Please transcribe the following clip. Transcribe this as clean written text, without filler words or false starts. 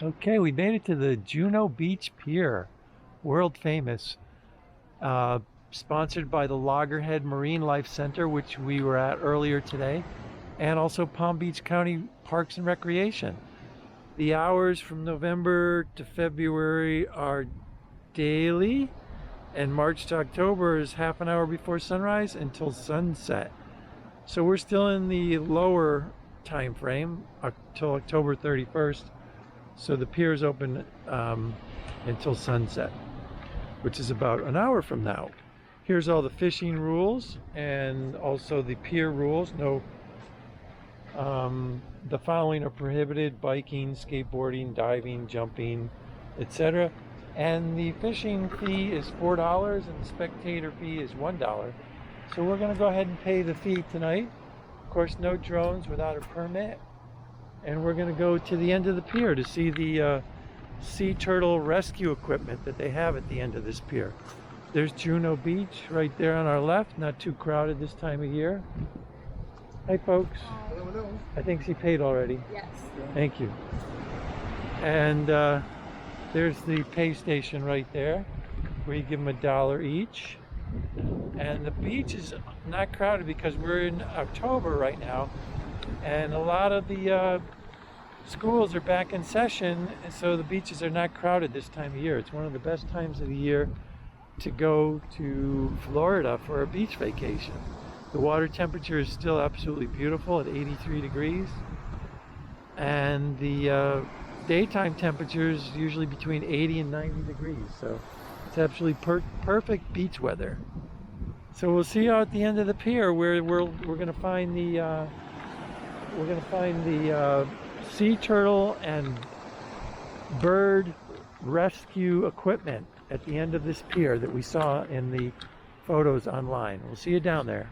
Okay, we made it to the Juno Beach Pier, world famous, sponsored by the Loggerhead Marine Life Center, which we were at earlier today, and also Palm Beach County Parks and Recreation. The hours from November to February are daily, and March to October is half an hour before sunrise until sunset. So we're still in the lower time frame until October 31st. So the pier is open until sunset, which is about an hour from now. Here's all the fishing rules and also the pier rules. No, the following are prohibited: biking, skateboarding, diving, jumping, etc. And the fishing fee is $4 and the spectator fee is $1. So we're going to go ahead and pay the fee tonight. Of course, no drones without a permit. And we're going to go to the end of the pier to see the sea turtle rescue equipment that they have at the end of this pier. There's Juno Beach right there on our left, not too crowded this time of year. Hi folks. Hello. I think she paid already. Yes. Thank you. And there's the pay station right there where you give them $1 each. And the beach is not crowded because we're in October right now, and a lot of the schools are back in session, and so the beaches are not crowded this time of year. It's one of the best times of the year to go to Florida for a beach vacation. The water temperature is still absolutely beautiful at 83 degrees, and the daytime temperature is usually between 80 and 90 degrees, so it's absolutely perfect beach weather. So we'll see you out at the end of the pier where we're going to find the sea turtle and bird rescue equipment at the end of this pier that we saw in the photos online. We'll see you down there.